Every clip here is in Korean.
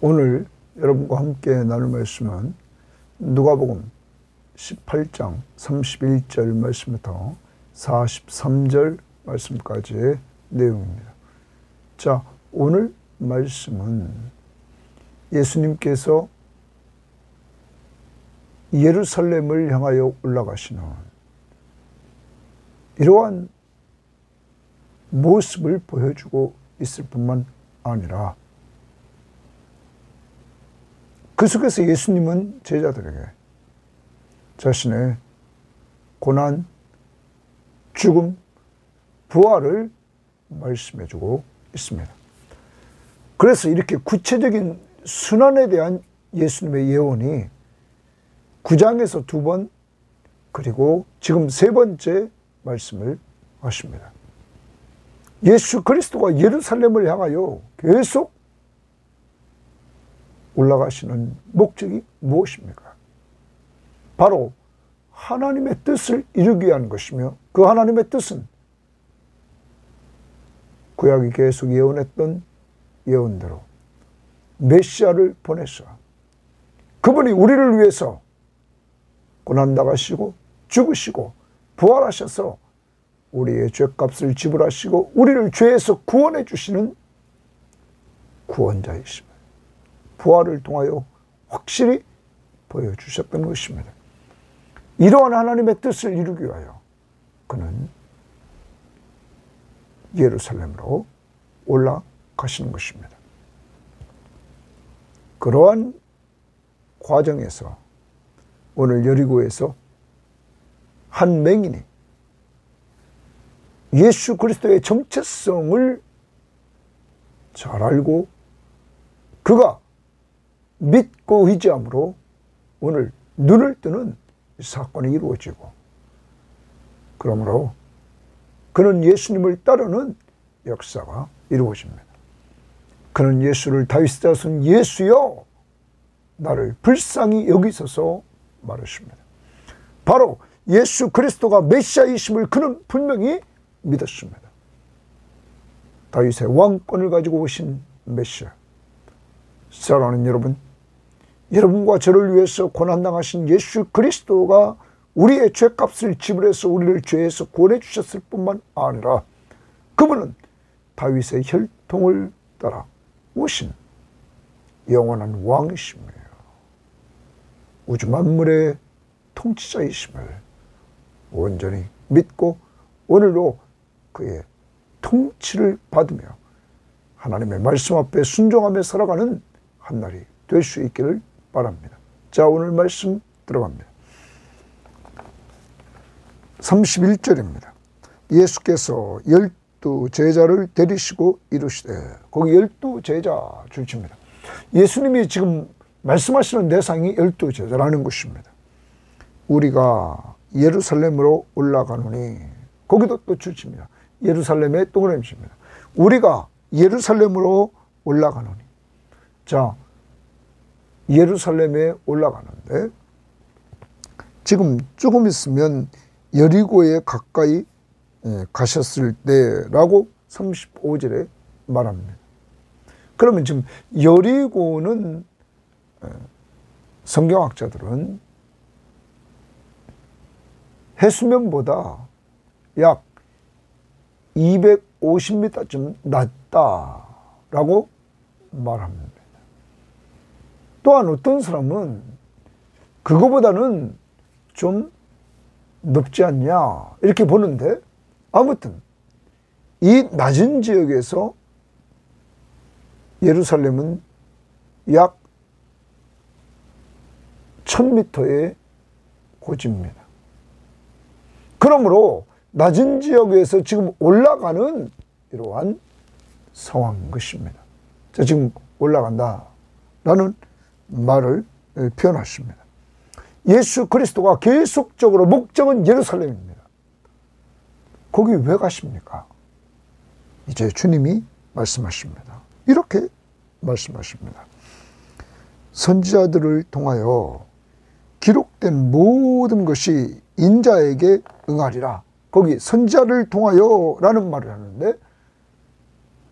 오늘 여러분과 함께 나눌 말씀은 누가복음 18장 31절 말씀부터 43절 말씀까지의 내용입니다. 자, 오늘 말씀은 예수님께서 예루살렘을 향하여 올라가시는 이러한 모습을 보여주고 있을 뿐만 아니라 그 속에서 예수님은 제자들에게 자신의 고난, 죽음, 부활을 말씀해주고 있습니다. 그래서 이렇게 구체적인 순환에 대한 예수님의 예언이 9장에서 2번, 그리고 지금 3번째 말씀을 하십니다. 예수 그리스도가 예루살렘을 향하여 계속 올라가시는 목적이 무엇입니까? 바로 하나님의 뜻을 이루기 위한 것이며, 그 하나님의 뜻은 구약이 계속 예언했던 예언대로 메시아를 보내서 그분이 우리를 위해서 고난당하시고 죽으시고 부활하셔서 우리의 죄값을 지불하시고 우리를 죄에서 구원해 주시는 구원자이십니다. 부활을 통하여 확실히 보여주셨던 것입니다. 이러한 하나님의 뜻을 이루기 위하여 그는 예루살렘으로 올라가시는 것입니다. 그러한 과정에서 오늘 여리고에서 한 맹인이 예수 그리스도의 정체성을 잘 알고 그가 믿고 의지함으로 오늘 눈을 뜨는 사건이 이루어지고, 그러므로 그는 예수님을 따르는 역사가 이루어집니다. 그는 예수를 다윗의 자손 예수여 나를 불쌍히 여기소서 말하십니다. 바로 예수 그리스도가 메시아이심을 그는 분명히 믿었습니다. 다윗의 왕권을 가지고 오신 메시아. 사랑하는 여러분, 여러분과 저를 위해서 고난당하신 예수 그리스도가 우리의 죄값을 지불해서 우리를 죄에서 구원해 주셨을 뿐만 아니라 그분은 다윗의 혈통을 따라 오신 영원한 왕이시며 우주 만물의 통치자이심을 온전히 믿고 오늘도 그의 통치를 받으며 하나님의 말씀 앞에 순종하며 살아가는 한날이 될 수 있기를 바랍니다. 자, 오늘 말씀 들어갑니다. 31절입니다. 예수께서 12제자를 데리시고 이르시되, 거기 12제자 줄칩니다. 예수님이 지금 말씀하시는 대상이 12제자라는 것입니다. 우리가 예루살렘으로 올라가노니, 거기도 또 줄칩니다. 예루살렘의 동그라미입니다. 우리가 예루살렘으로 올라가노니. 자, 예루살렘에 올라가는데 지금 조금 있으면 여리고에 가까이 가셨을 때라고 35절에 말합니다. 그러면 지금 여리고는 성경학자들은 해수면보다 약 250m쯤 낮다라고 말합니다. 또한 어떤 사람은 그거보다는 좀 높지 않냐 이렇게 보는데, 아무튼 이 낮은 지역에서 예루살렘은 약 1000m의 고지입니다. 그러므로 낮은 지역에서 지금 올라가는 이러한 상황인 것입니다. 자, 지금 올라간다라는 말을 표현하십니다. 예수 그리스도가 계속적으로 목적은 예루살렘입니다. 거기 왜 가십니까? 이제 주님이 말씀하십니다. 이렇게 말씀하십니다. 선지자들을 통하여 기록된 모든 것이 인자에게 응하리라. 거기 선지자를 통하여 라는 말을 하는데,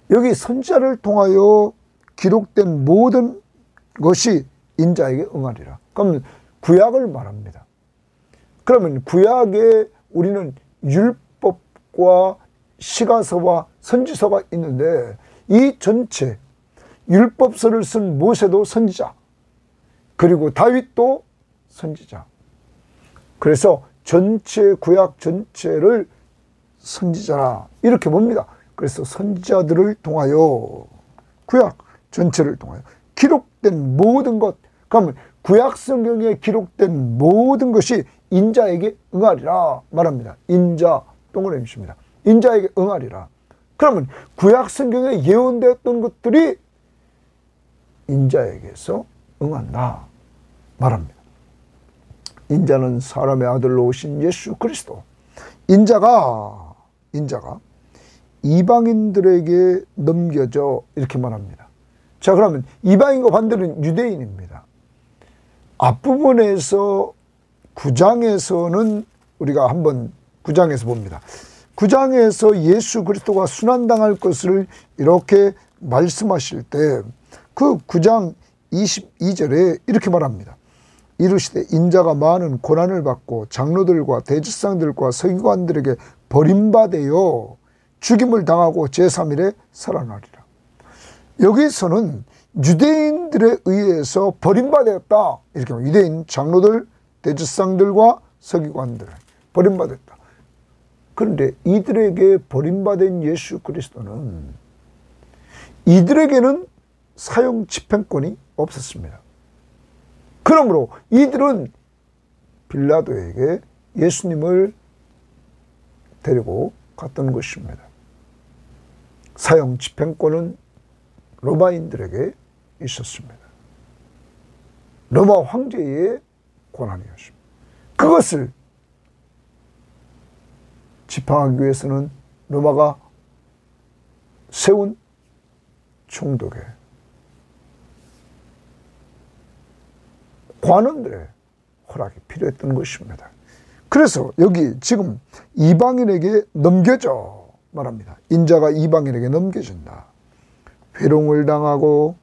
여기 선지자를 통하여 기록된 모든 것이 인자에게 응하리라. 그러면 구약을 말합니다. 그러면 구약에 우리는 율법과 시가서와 선지서가 있는데 이 전체 율법서를 쓴 모세도 선지자, 그리고 다윗도 선지자. 그래서 전체 구약 전체를 선지자라 이렇게 봅니다. 그래서 선지자들을 통하여 구약 전체를 통하여 기록된 모든 것, 그러면 구약 성경에 기록된 모든 것이 인자에게 응하리라 말합니다. 인자 동그라미입니다. 인자에게 응하리라. 그러면 구약 성경에 예언되었던 것들이 인자에게서 응한다 말합니다. 인자는 사람의 아들로 오신 예수 그리스도. 인자가 이방인들에게 넘겨져 이렇게 말합니다. 자, 그러면 이방인과 반대는 유대인입니다. 앞부분에서 9장에서는 우리가 한번 9장에서 봅니다. 9장에서 예수 그리스도가 순환당할 것을 이렇게 말씀하실 때 그 9장 22절에 이렇게 말합니다. 이르시되 인자가 많은 고난을 받고 장로들과 대제사장들과 서기관들에게 버림받아요 죽임을 당하고 제3일에 살아나리라. 여기서는 유대인들에 의해서 버림받았다. 이렇게 유대인 장로들, 대제사장들과 서기관들 버림받았다. 그런데 이들에게 버림받은 예수 그리스도는 이들에게는 사형 집행권이 없었습니다. 그러므로 이들은 빌라도에게 예수님을 데리고 갔던 것입니다. 사형 집행권은 로마인들에게 있었습니다. 로마 황제의 권한이었습니다. 그것을 집행하기 위해서는 로마가 세운 총독의 관원들의 허락이 필요했던 것입니다. 그래서 여기 지금 이방인에게 넘겨져 말합니다. 인자가 이방인에게 넘겨진다. 회롱을 당하고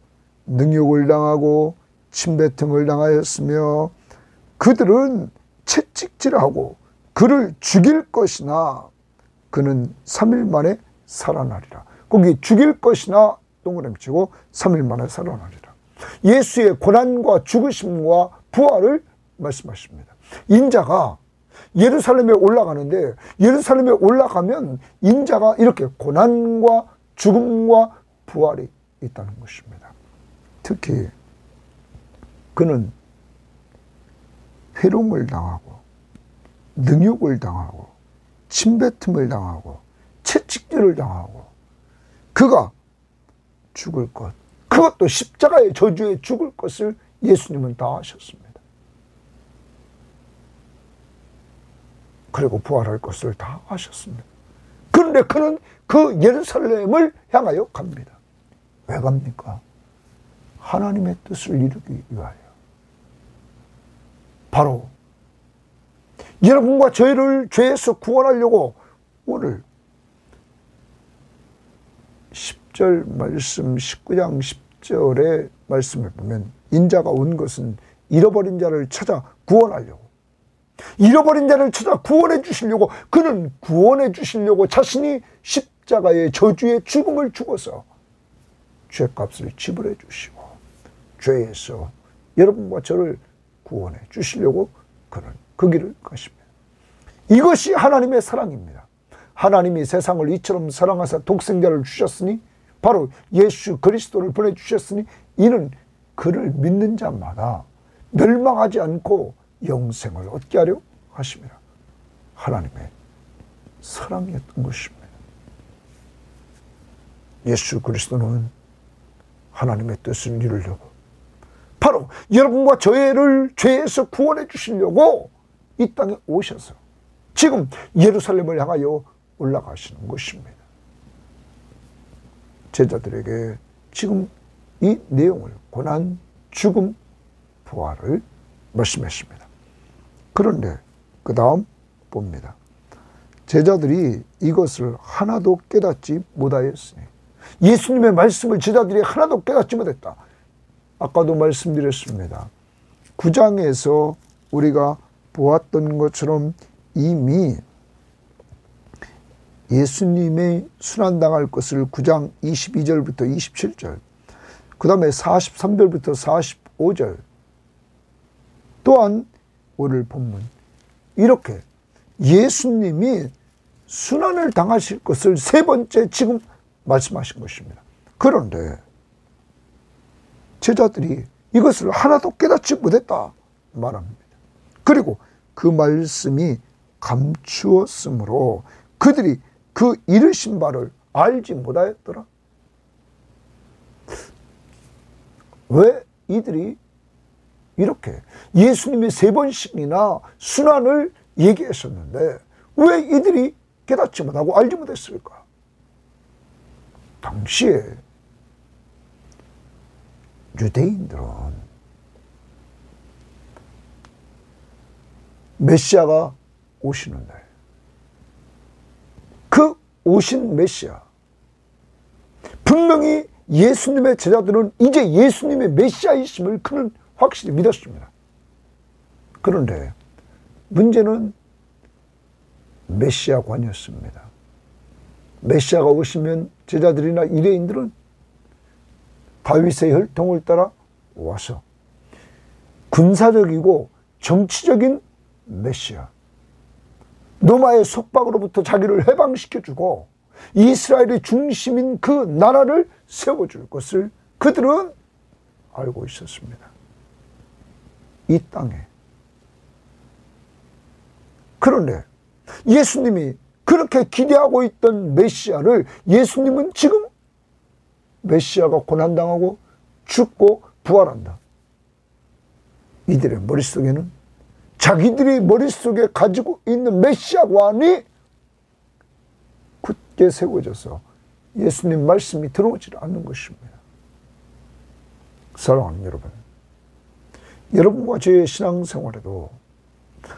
능욕을 당하고 침뱉음을 당하였으며 그들은 채찍질하고 그를 죽일 것이나 그는 3일 만에 살아나리라. 거기 죽일 것이나 동그라미 치고 3일 만에 살아나리라. 예수의 고난과 죽으심과 부활을 말씀하십니다. 인자가 예루살렘에 올라가는데 예루살렘에 올라가면 인자가 이렇게 고난과 죽음과 부활이 있다는 것입니다. 특히 그는 회롱을 당하고 능욕을 당하고 침뱉음을 당하고 채찍질을 당하고 그가 죽을 것, 그것도 십자가의 저주에 죽을 것을 예수님은 다 하셨습니다. 그리고 부활할 것을 다 하셨습니다. 그런데 그는 그 예루살렘을 향하여 갑니다. 왜 갑니까? 하나님의 뜻을 이루기 위하여. 바로 여러분과 저희를 죄에서 구원하려고 오늘 10절 말씀 19장 10절의 말씀을 보면 인자가 온 것은 잃어버린 자를 찾아 구원하려고, 잃어버린 자를 찾아 구원해 주시려고, 그는 구원해 주시려고 자신이 십자가의 저주의 죽음을 죽어서 죄값을 지불해 주시고 죄에서 여러분과 저를 구원해 주시려고 그는 그 길을 가십니다. 이것이 하나님의 사랑입니다. 하나님이 세상을 이처럼 사랑하사 독생자를 주셨으니, 바로 예수 그리스도를 보내주셨으니 이는 그를 믿는 자마다 멸망하지 않고 영생을 얻게 하려 하십니다. 하나님의 사랑이었던 것입니다. 예수 그리스도는 하나님의 뜻을 이루려고, 바로 여러분과 저희를 죄에서 구원해 주시려고 이 땅에 오셔서 지금 예루살렘을 향하여 올라가시는 것입니다. 제자들에게 지금 이 내용을, 고난, 죽음, 부활을 말씀했습니다. 그런데 그 다음 봅니다. 제자들이 이것을 하나도 깨닫지 못하였으니, 예수님의 말씀을 제자들이 하나도 깨닫지 못했다. 아까도 말씀드렸습니다. 9장에서 우리가 보았던 것처럼 이미 예수님의 순환당할 것을 9장 22절부터 27절, 그 다음에 43절부터 45절, 또한 오늘 본문 이렇게 예수님이 순환을 당하실 것을 세 번째 지금 말씀하신 것입니다. 그런데 제자들이 이것을 하나도 깨닫지 못했다 말합니다. 그리고 그 말씀이 감추었으므로 그들이 그 이르신 바를 알지 못하였더라. 왜 이들이 이렇게 예수님이 세 번씩이나 순환을 얘기하셨는데 왜 이들이 깨닫지 못하고 알지 못했을까? 당시에 유대인들은 메시아가 오시는데 그 오신 메시아, 분명히 예수님의 제자들은 이제 예수님의 메시아이심을 그는 확실히 믿었습니다. 그런데 문제는 메시아관이었습니다. 메시아가 오시면 제자들이나 유대인들은 다윗의 혈통을 따라 와서 군사적이고 정치적인 메시아, 로마의 속박으로부터 자기를 해방시켜주고 이스라엘의 중심인 그 나라를 세워줄 것을 그들은 알고 있었습니다. 이 땅에. 그런데 예수님이 그렇게 기대하고 있던 메시아를 예수님은 지금 메시아가 고난당하고 죽고 부활한다. 이들의 머릿속에는 자기들이 머릿속에 가지고 있는 메시아관이 굳게 세워져서 예수님 말씀이 들어오지 않는 것입니다. 사랑하는 여러분, 여러분과 저의 신앙생활에도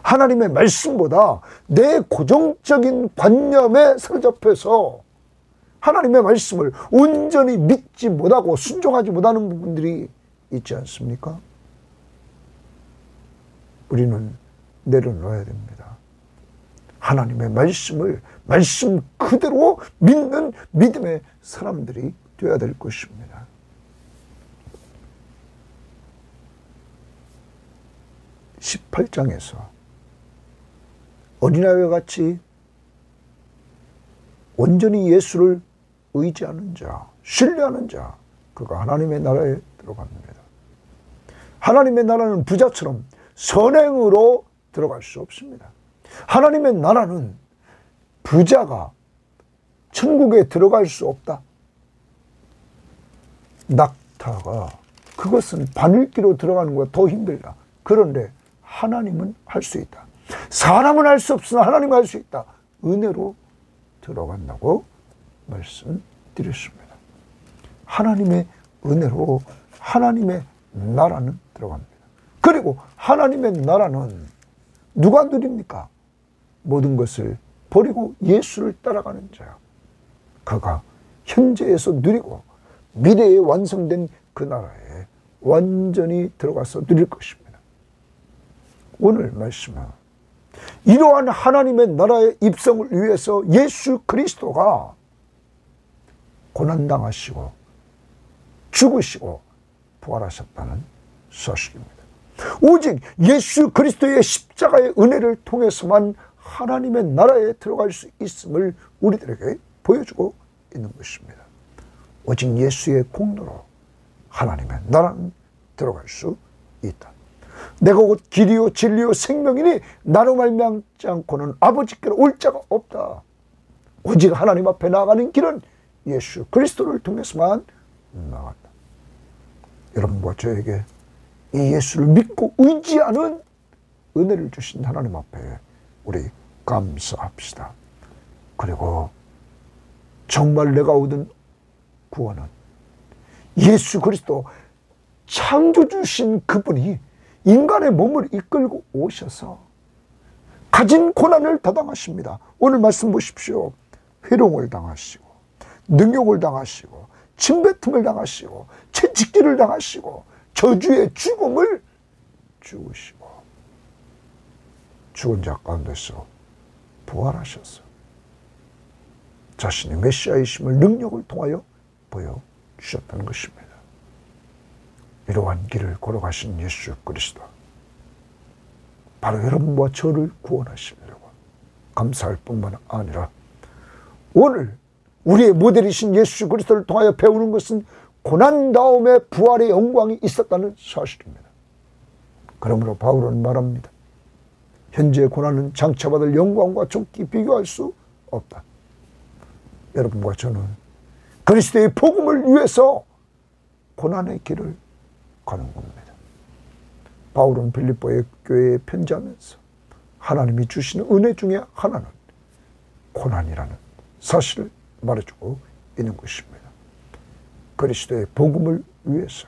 하나님의 말씀보다 내 고정적인 관념에 사로잡혀서 하나님의 말씀을 온전히 믿지 못하고 순종하지 못하는 부분들이 있지 않습니까? 우리는 내려놓아야 됩니다. 하나님의 말씀을 말씀 그대로 믿는 믿음의 사람들이 되어야 될 것입니다. (18장에서) 어린아이와 같이 온전히 예수를 의지하는 자, 신뢰하는 자, 그가 하나님의 나라에 들어갑니다. 하나님의 나라는 부자처럼 선행으로 들어갈 수 없습니다. 하나님의 나라는 부자가 천국에 들어갈 수 없다. 낙타가 그것은 바늘기로 들어가는 것보다 더 힘들다. 그런데 하나님은 할 수 있다. 사람은 할 수 없으나 하나님은 할 수 있다. 은혜로 들어간다고 말씀드렸습니다. 하나님의 은혜로 하나님의 나라는 들어갑니다. 그리고 하나님의 나라는 누가 누립니까? 모든 것을 버리고 예수를 따라가는 자야. 그가 현재에서 누리고 미래에 완성된 그 나라에 완전히 들어가서 누릴 것입니다. 오늘 말씀은 이러한 하나님의 나라의 입성을 위해서 예수 그리스도가 고난당하시고 죽으시고 부활하셨다는 사실입니다. 오직 예수 그리스도의 십자가의 은혜를 통해서만 하나님의 나라에 들어갈 수 있음을 우리들에게 보여주고 있는 것입니다. 오직 예수의 공로로 하나님의 나라는 들어갈 수 있다. 내가 곧 길이요 진리요 생명이니 나로 말미암지 않고는 아버지께로 올 자가 없다. 오직 하나님 앞에 나아가는 길은 예수 그리스도를 통해서만 나간다. 여러분과 저에게 이 예수를 믿고 의지하는 은혜를 주신 하나님 앞에 우리 감사합시다. 그리고 정말 내가 얻은 구원은 예수 그리스도 창조주신 그분이 인간의 몸을 이끌고 오셔서 가진 고난을 다 당하십니다. 오늘 말씀 보십시오. 회롱을 당하시고 능욕을 당하시고 침뱉음을 당하시고 채찍질을 당하시고 저주의 죽음을 죽으시고 죽은 자 가운데서 부활하셔서 자신의 메시아이심을 능력을 통하여 보여주셨다는 것입니다. 이러한 길을 걸어가신 예수 그리스도, 바로 여러분과 저를 구원하시려고 감사할 뿐만 아니라 오늘 우리의 모델이신 예수 그리스도를 통하여 배우는 것은 고난 다음에 부활의 영광이 있었다는 사실입니다. 그러므로 바울은 말합니다. 현재의 고난은 장차받을 영광과 좁게 비교할 수 없다. 여러분과 저는 그리스도의 복음을 위해서 고난의 길을 가는 겁니다. 바울은 빌립보의 교회에 편지하면서 하나님이 주시는 은혜 중에 하나는 고난이라는 사실을 말해주고 있는 것입니다. 그리스도의 복음을 위해서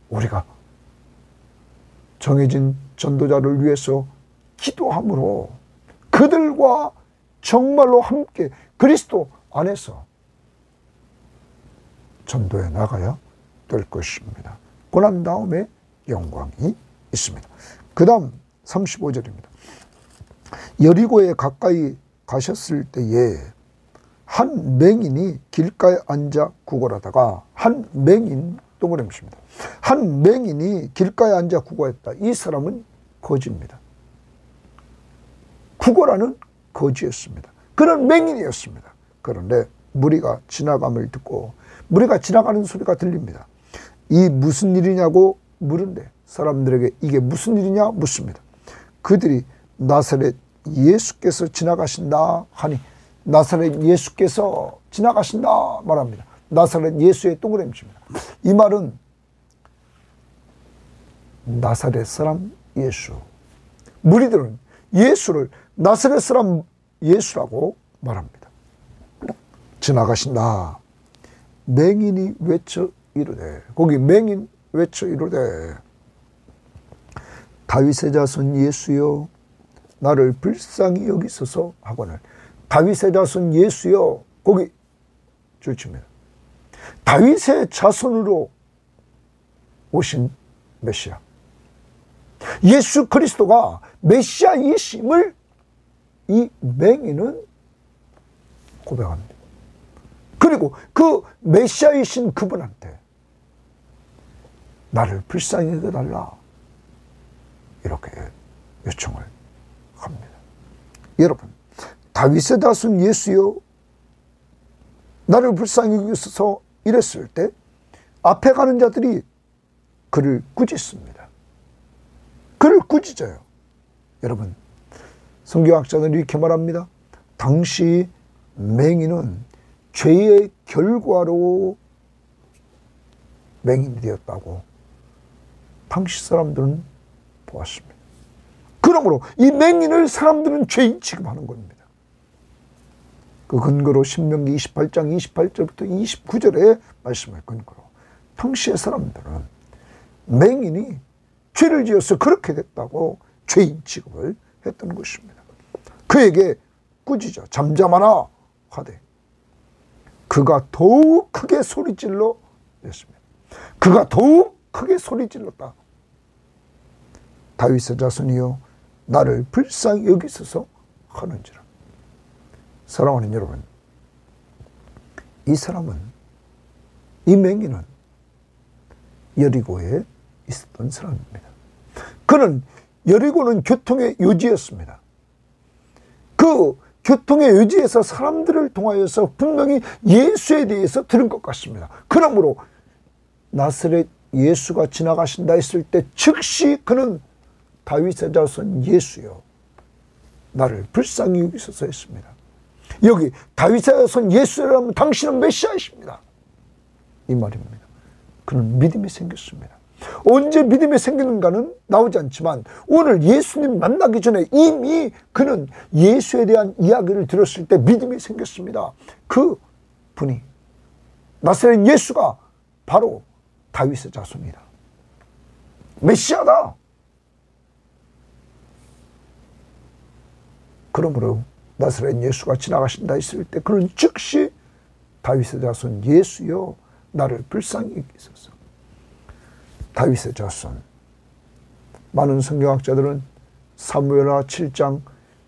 우리가 정해진 전도자를 위해서 기도함으로 그들과 정말로 함께 그리스도 안에서 전도해 나가야 될 것입니다. 고난 다음에 영광이 있습니다. 그 다음 35절입니다. 여리고에 가까이 가셨을 때에 한 맹인이 길가에 앉아 구걸하다가, 한 맹인 동그라미입니다. 한 맹인이 길가에 앉아 구걸했다. 이 사람은 거지입니다. 구걸하는 거지였습니다. 그런 맹인이었습니다. 그런데 무리가 지나감을 듣고 무리가 지나가는 소리가 들립니다. 이 무슨 일이냐고 물은데 사람들에게 이게 무슨 일이냐 묻습니다. 그들이 나사렛 예수께서 지나가신다 하니 나사렛 예수께서 지나가신다 말합니다. 나사렛 예수의 동그라미입니다. 이 말은 나사렛 사람 예수, 무리들은 예수를 나사렛 사람 예수라고 말합니다. 지나가신다. 맹인이 외쳐 이르되, 거기 맹인 외쳐 이르되 다윗의 자손 예수여 나를 불쌍히 여기소서 하거늘. 다윗의 자손 예수여, 거기 줄칩니다. 다윗의 자손으로 오신 메시아 예수 그리스도가 메시아이심을 이 맹인은 고백합니다. 그리고 그 메시아이신 그분한테 나를 불쌍히 여겨달라 이렇게 요청을 합니다. 여러분, 다윗의 자손 예수여 나를 불쌍히 여기소서 이랬을 때 앞에 가는 자들이 그를 꾸짖습니다. 그를 꾸짖어요. 여러분, 성경학자는 이렇게 말합니다. 당시 맹인은 죄의 결과로 맹인이 되었다고 당시 사람들은 보았습니다. 그러므로 이 맹인을 사람들은 죄인 취급하는 겁니다. 그 근거로 신명기 28장 28절부터 29절의 말씀을 근거로 당시의 사람들은 맹인이 죄를 지어서 그렇게 됐다고 죄인 취급을 했던 것입니다. 그에게 꾸짖어 잠잠하라 하되 그가 더욱 크게 소리질러 냈습니다. 그가 더욱 크게 소리질렀다. 다윗의 자손이여 나를 불쌍히 여기소서 하는지라. 사랑하는 여러분, 이 사람은, 이 맹인은 여리고에 있었던 사람입니다. 그는 여리고는 교통의 요지였습니다. 그 교통의 요지에서 사람들을 통하여서 분명히 예수에 대해서 들은 것 같습니다. 그러므로 나사렛 예수가 지나가신다 했을 때 즉시 그는 다윗의 자손 예수여 나를 불쌍히 여기소서 했습니다. 여기 다윗의 자손 예수라면 당신은 메시아이십니다. 이 말입니다. 그는 믿음이 생겼습니다. 언제 믿음이 생기는가는 나오지 않지만 오늘 예수님 만나기 전에 이미 그는 예수에 대한 이야기를 들었을 때 믿음이 생겼습니다. 그 분이 나사렛 예수가 바로 다윗의 자손이다. 메시아다. 그러므로 나사렛 예수가 지나가신다 했을 때 그는 즉시 다윗의 자손 예수여 나를 불쌍히 여기소서. 다윗의 자손. 많은 성경학자들은 사무엘하 7장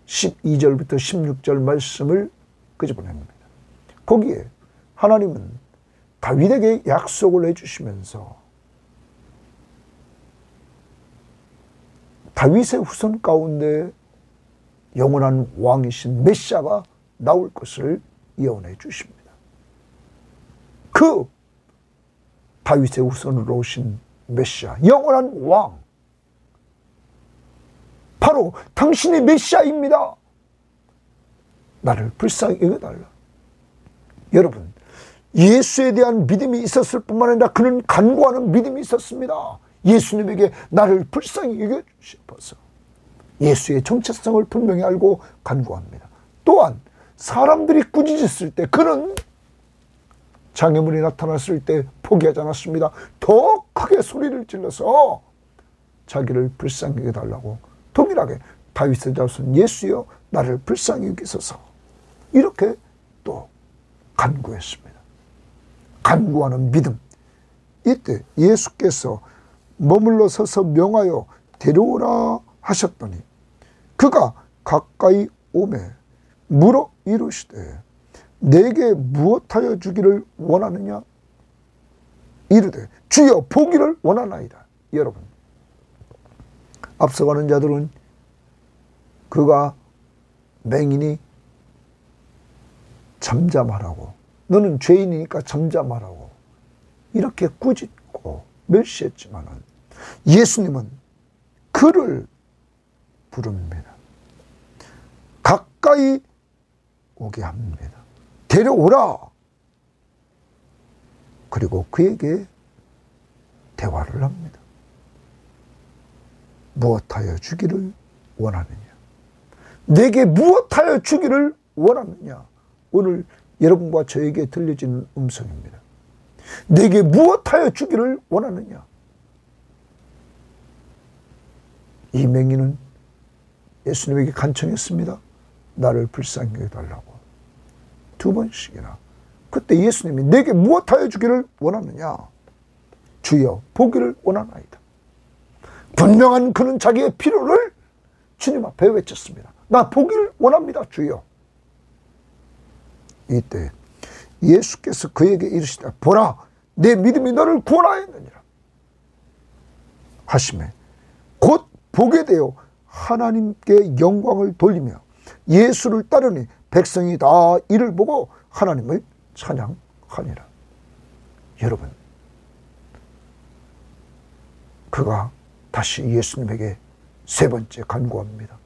12절부터 16절 말씀을 끄집어냅니다. 거기에 하나님은 다윗에게 약속을 해주시면서 다윗의 후손 가운데 영원한 왕이신 메시아가 나올 것을 예언해 주십니다. 그 다윗의 후손으로 오신 메시아, 영원한 왕, 바로 당신이 메시아입니다. 나를 불쌍히 여겨달라. 여러분, 예수에 대한 믿음이 있었을 뿐만 아니라 그는 간구하는 믿음이 있었습니다. 예수님에게 나를 불쌍히 여겨주시옵소서. 예수의 정체성을 분명히 알고 간구합니다. 또한 사람들이 꾸짖었을 때 그는 장애물이 나타났을 때 포기하지 않았습니다. 더 크게 소리를 질러서 자기를 불쌍히 여겨달라고, 동일하게 다윗의 자손 예수여 나를 불쌍히 여기소서, 이렇게 또 간구했습니다. 간구하는 믿음. 이때 예수께서 머물러 서서 명하여 데려오라 하셨더니 그가 가까이 오매 물어 이르시되 내게 무엇하여 주기를 원하느냐? 이르되 주여 보기를 원하나이다. 여러분, 앞서가는 자들은 그가 맹인이 잠잠하라고, 너는 죄인이니까 잠잠하라고 이렇게 꾸짖고 멸시했지만은 예수님은 그를 부릅니다. 가까이 오게 합니다. 데려오라. 그리고 그에게 대화를 합니다. 무엇하여 주기를 원하느냐? 내게 무엇하여 주기를 원하느냐? 오늘 여러분과 저에게 들려지는 음성입니다. 내게 무엇하여 주기를 원하느냐? 이 맹인은 예수님에게 간청했습니다. 나를 불쌍히 여겨달라고. 2번씩이나. 그때 예수님이 내게 무엇하여 주기를 원하느냐? 주여 보기를 원하나이다. 분명한 그는 자기의 필요를 주님 앞에 외쳤습니다. 나 보기를 원합니다, 주여. 이때 예수께서 그에게 이르시되 보라, 내 믿음이 너를 구원하였느니라 하시매 곧 보게 되어 하나님께 영광을 돌리며 예수를 따르니 백성이 다 이를 보고 하나님을 찬양하니라. 여러분, 그가 다시 예수님에게 세 번째 간구합니다.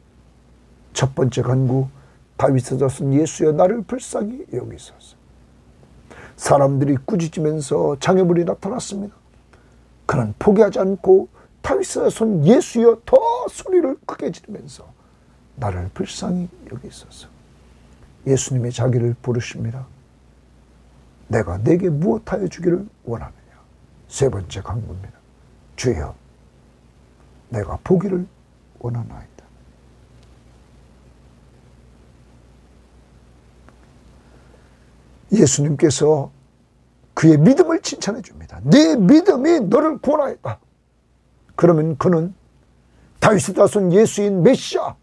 첫 번째 간구, 다윗의 자손 예수여 나를 불쌍히 여기소서. 사람들이 꾸짖으면서 장애물이 나타났습니다. 그는 포기하지 않고 다윗의 자손 예수여 더 소리를 크게 지르면서 나를 불쌍히 여기소서. 예수님이 자기를 부르십니다. 내가 내게 무엇하여 주기를 원하느냐? 세 번째 간구입니다. 주여 내가 보기를 원하나이다. 예수님께서 그의 믿음을 칭찬해 줍니다. 내 믿음이 너를 구원하였다. 그러면 그는 다윗의 자손 예수인 메시아,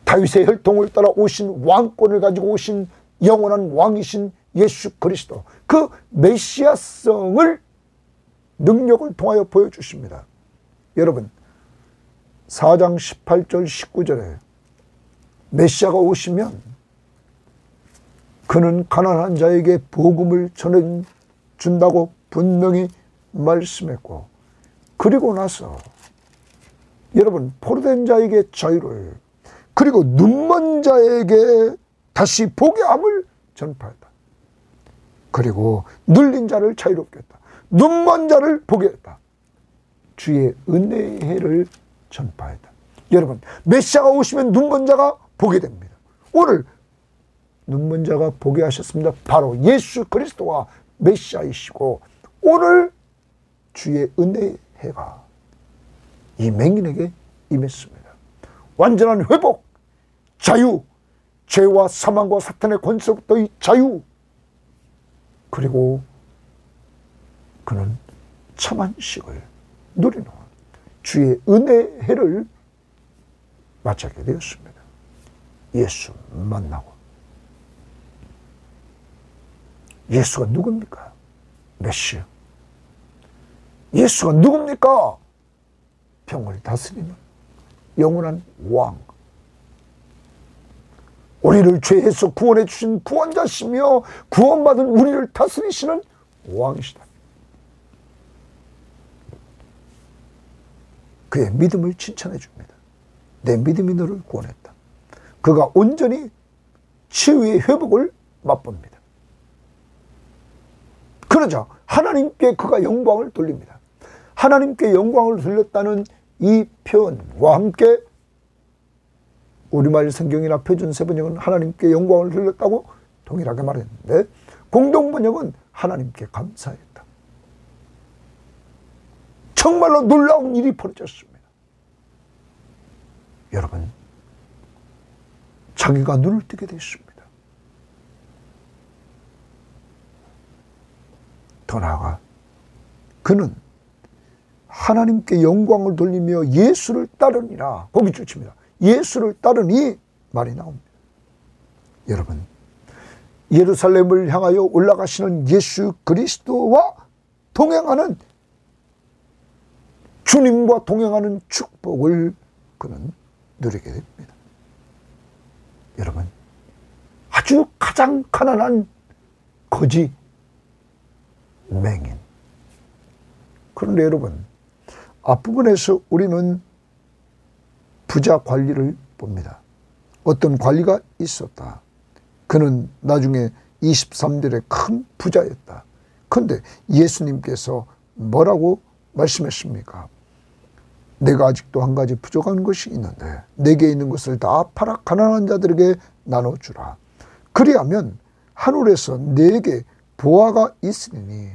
다윗의 혈통을 따라 오신 왕권을 가지고 오신 영원한 왕이신 예수 그리스도, 그 메시아성을 능력을 통하여 보여주십니다. 여러분, 4장 18절 19절에 메시아가 오시면 그는 가난한 자에게 복음을 전해준다고 분명히 말씀했고, 그리고 나서 여러분 포로된 자에게 자유를, 그리고 눈먼 자에게 다시 보게 함을 전파했다. 그리고 눌린 자를 자유롭게 했다. 눈먼 자를 보게 했다. 주의 은혜의 해를 전파했다. 여러분, 메시아가 오시면 눈먼 자가 보게 됩니다. 오늘 눈먼 자가 보게 하셨습니다. 바로 예수 그리스도가 메시아이시고, 오늘 주의 은혜의 해가 이 맹인에게 임했습니다. 완전한 회복, 자유, 죄와 사망과 사탄의 권세로부터의 자유, 그리고 그는 참안식을 누리는 주의 은혜 해를 맞이하게 되었습니다. 예수 만나고. 예수가 누굽니까? 메시아. 예수가 누굽니까? 병을 다스리는 영원한 왕. 우리를 죄에서 구원해 주신 구원자시며 구원받은 우리를 다스리시는 왕이시다. 그의 믿음을 칭찬해 줍니다. 내 믿음이 너를 구원했다. 그가 온전히 치유의 회복을 맛봅니다. 그러자 하나님께 그가 영광을 돌립니다. 하나님께 영광을 돌렸다는 이 표현과 함께 우리말 성경이나 표준세번역은 하나님께 영광을 돌렸다고 동일하게 말했는데 공동번역은 하나님께 감사했다. 정말로 놀라운 일이 벌어졌습니다. 여러분, 자기가 눈을 뜨게 됐습니다. 더 나아가 그는 하나님께 영광을 돌리며 예수를 따르니라. 거기 줄칩니다. 예수를 따르니 말이 나옵니다. 여러분, 예루살렘을 향하여 올라가시는 예수 그리스도와 동행하는, 주님과 동행하는 축복을 그는 누리게 됩니다. 여러분, 아주 가장 가난한 거지, 맹인. 그런데 여러분, 앞부분에서 우리는 부자 관리를 봅니다. 어떤 관리가 있었다. 그는 나중에 23절에 큰 부자였다. 그런데 예수님께서 뭐라고 말씀했습니까? 내가 아직도 한 가지 부족한 것이 있는데 내게 있는 것을 다 팔아 가난한 자들에게 나눠주라. 그리하면 하늘에서 내게 보화가 있으니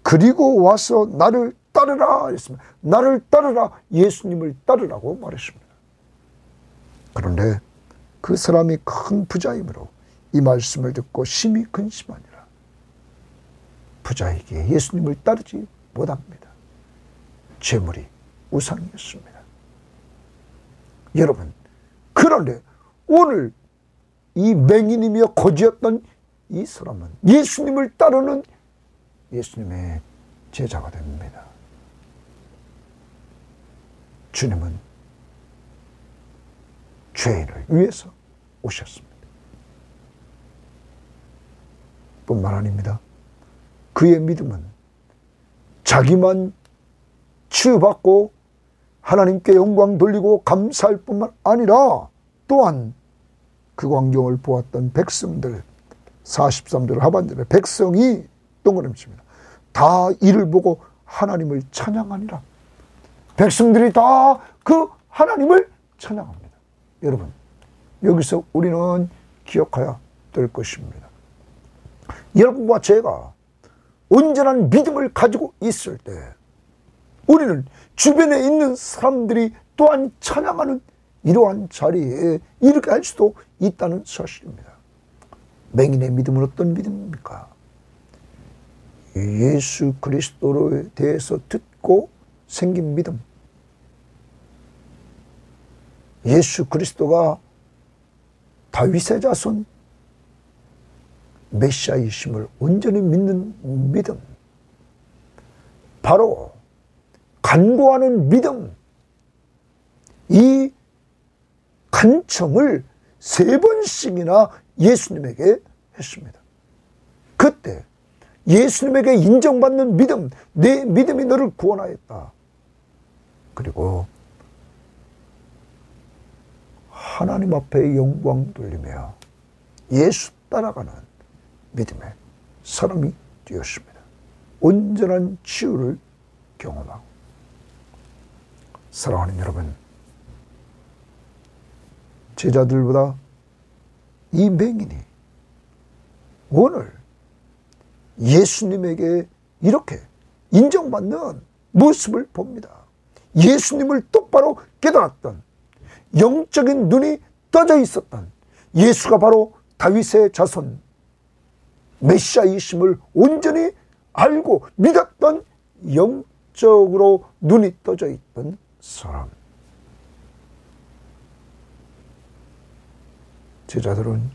그리고 와서 나를 따르라 했습니다. 나를 따르라, 예수님을 따르라고 말했습니다. 그런데 그 사람이 큰 부자이므로 이 말씀을 듣고 심히 근심하니라. 부자에게 예수님을 따르지 못합니다. 재물이 우상이었습니다. 여러분, 그런데 오늘 이 맹인이며 거지였던 이 사람은 예수님을 따르는 예수님의 제자가 됩니다. 주님은 죄인을 위해서 오셨습니다. 뿐만 아닙니다. 그의 믿음은 자기만 치유받고 하나님께 영광 돌리고 감사할 뿐만 아니라 또한 그 광경을 보았던 백성들, 43절 하반절에 백성이 동그라미칩니다. 다 이를 보고 하나님을 찬양하니라. 백성들이 다 그 하나님을 찬양합니다. 여러분, 여기서 우리는 기억해야 될 것입니다. 여러분과 제가 온전한 믿음을 가지고 있을 때 우리는 주변에 있는 사람들이 또한 찬양하는 이러한 자리에 이렇게 할 수도 있다는 사실입니다. 맹인의 믿음은 어떤 믿음입니까? 예수 그리스도에 대해서 듣고 생긴 믿음. 예수 그리스도가 다윗의 자손 메시아이심을 온전히 믿는 믿음. 바로 간구하는 믿음. 이 간청을 3번씩이나 예수님에게 했습니다. 그때 예수님에게 인정받는 믿음, 내 믿음이 너를 구원하였다. 그리고 하나님 앞에 영광 돌리며 예수 따라가는 믿음의 사람이 되었습니다. 온전한 치유를 경험하고. 사랑하는 여러분, 제자들보다 이 맹인이 오늘 예수님에게 이렇게 인정받는 모습을 봅니다. 예수님을 똑바로 깨달았던, 영적인 눈이 떠져 있었던 예수가 바로 다윗의 자손 메시아이심을 온전히 알고 믿었던 영적으로 눈이 떠져 있던 사람. 제자들은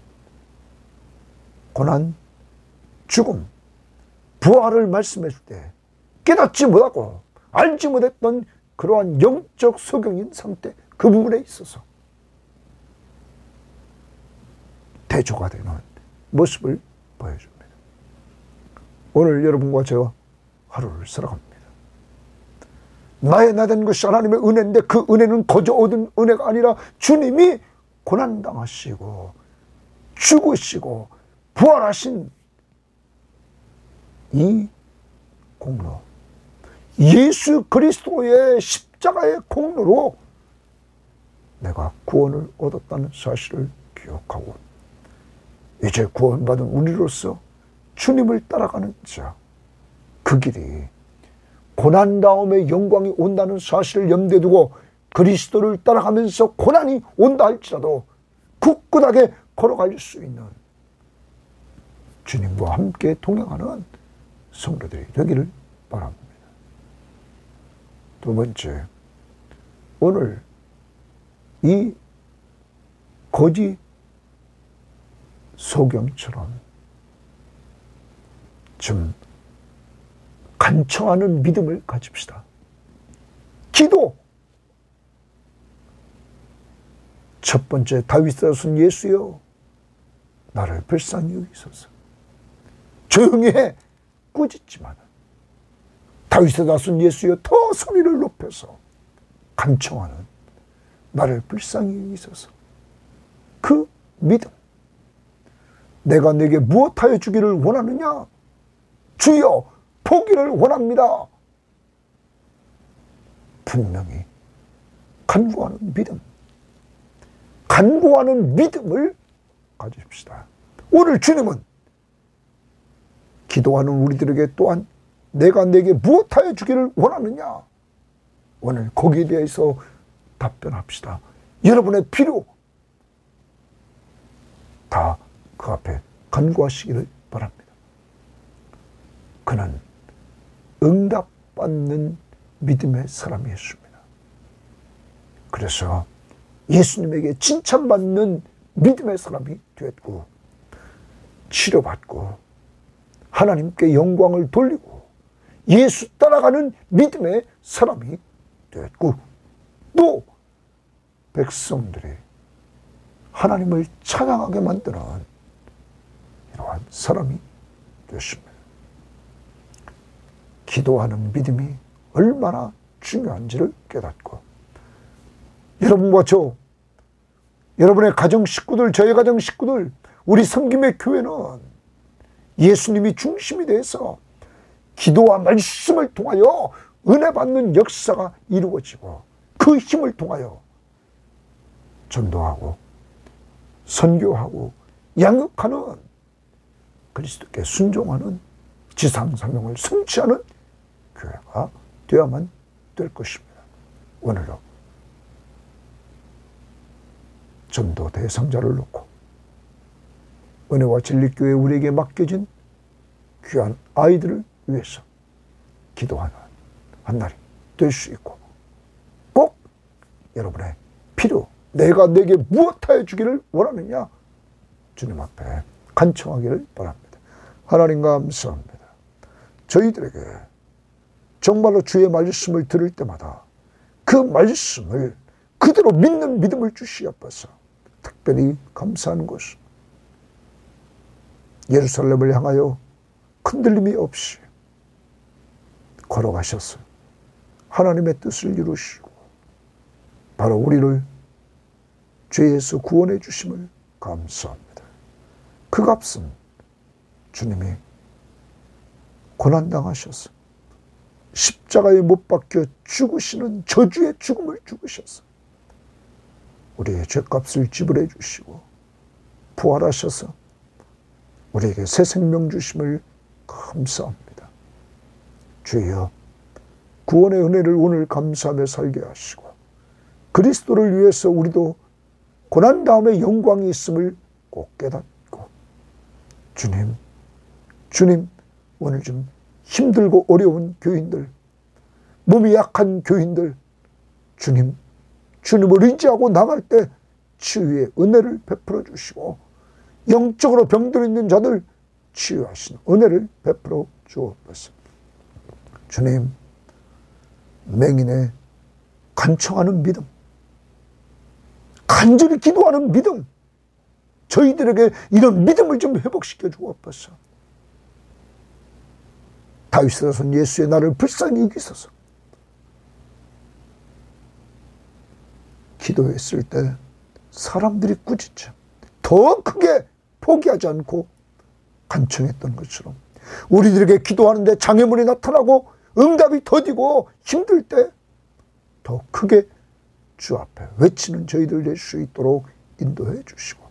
고난, 죽음, 부활을 말씀해 줄 때 깨닫지 못하고 알지 못했던 그러한 영적 소경인 상태, 그 부분에 있어서 대조가 되는 모습을 보여줍니다. 오늘 여러분과 제가 하루를 살아갑니다. 나의 나된 것이 하나님의 은혜인데 그 은혜는 거저 얻은 은혜가 아니라 주님이 고난당하시고 죽으시고 부활하신 이 공로, 예수 그리스도의 십자가의 공로로 내가 구원을 얻었다는 사실을 기억하고 이제 구원받은 우리로서 주님을 따라가는 자, 그 길이 고난 다음에 영광이 온다는 사실을 염두에 두고 그리스도를 따라가면서 고난이 온다 할지라도 굳굳하게 걸어갈 수 있는 주님과 함께 동행하는 성도들이 되기를 바랍니다. 두 번째, 오늘 이 거지 소경처럼 좀 간청하는 믿음을 가집시다. 기도. 첫 번째, 다윗의 자손 예수여 나를 불쌍히 여기소서. 조용히 해. 꾸짖지만 다윗의 자손 예수여 더 소리를 높여서 간청하는 나를 불쌍히 여기소서. 그 믿음. 내가 내게 무엇하여 주기를 원하느냐? 주여 포기를 원합니다. 분명히 간구하는 믿음. 간구하는 믿음을 가지십시다. 오늘 주님은 기도하는 우리들에게 또한 내가 내게 무엇하여 주기를 원하느냐? 오늘 거기에 대해서 답변합시다. 여러분의 필요 다 그 앞에 간구하시기를 바랍니다. 그는 응답받는 믿음의 사람이었습니다. 그래서 예수님에게 칭찬받는 믿음의 사람이 되었고 치료받고 하나님께 영광을 돌리고 예수 따라가는 믿음의 사람이 되었고 또 백성들이 하나님을 찬양하게 만드는 이러한 사람이 되었습니다. 기도하는 믿음이 얼마나 중요한지를 깨닫고 여러분과 저, 여러분의 가정 식구들, 저의 가정 식구들, 우리 섬김의 교회는 예수님이 중심이 돼서 기도와 말씀을 통하여 은혜 받는 역사가 이루어지고 그 힘을 통하여 전도하고 선교하고 양육하는 그리스도께 순종하는 지상사명을 성취하는 교회가 되어야만 될 것입니다. 오늘도 전도 대상자를 놓고 은혜와 진리교회 우리에게 맡겨진 귀한 아이들을 위해서 기도하는 한 날이 될 수 있고 꼭 여러분의 필요, 내가 내게 무엇하여 주기를 원하느냐 주님 앞에 간청하기를 바랍니다. 하나님 감사합니다. 저희들에게 정말로 주의 말씀을 들을 때마다 그 말씀을 그대로 믿는 믿음을 주시옵소서. 특별히 감사하는 것은 예루살렘을 향하여 흔들림이 없이 걸어가셔서 하나님의 뜻을 이루시고 바로 우리를 죄에서 구원해 주심을 감사합니다. 그 값은 주님이 고난당하셔서 십자가에 못 박혀 죽으시는 저주의 죽음을 죽으셔서 우리의 죄값을 지불해 주시고 부활하셔서 우리에게 새 생명 주심을 감사합니다. 주여 구원의 은혜를 오늘 감사하며 살게 하시고 그리스도를 위해서 우리도 고난 다음에 영광이 있음을 꼭 깨닫고 주님 오늘 좀 힘들고 어려운 교인들 몸이 약한 교인들, 주님을 의지하고 나갈 때 치유의 은혜를 베풀어 주시고, 영적으로 병들어 있는 자들 치유하시는 은혜를 베풀어 주옵소서. 주님, 맹인의 간청하는 믿음, 간절히 기도하는 믿음, 저희들에게 이런 믿음을 좀 회복시켜 주옵소서. 다윗에서는 예수의 나를 불쌍히 여기소서. 기도했을 때 사람들이 꾸짖자 더 크게 포기하지 않고 간청했던 것처럼, 우리들에게 기도하는데 장애물이 나타나고 응답이 더디고 힘들 때 더 크게 주 앞에 외치는 저희들 될 수 있도록 인도해 주시고,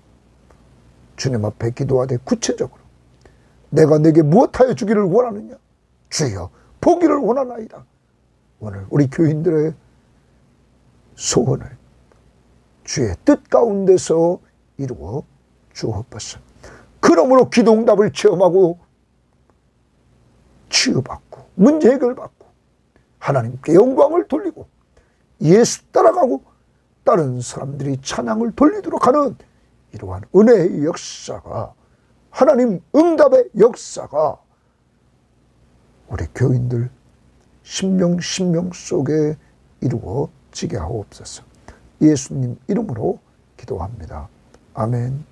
주님 앞에 기도하되 구체적으로 내가 내게 무엇하여 주기를 원하느냐, 주여 보기를 원하나이다. 오늘 우리 교인들의 소원을 주의 뜻 가운데서 이루어 주옵소서. 그러므로 기도 응답을 체험하고 치유받고 문제 해결받고 하나님께 영광을 돌리고 예수 따라가고 다른 사람들이 찬양을 돌리도록 하는 이러한 은혜의 역사가, 하나님 응답의 역사가 우리 교인들 심령 속에 이루어지게 하옵소서. 예수님 이름으로 기도합니다. 아멘.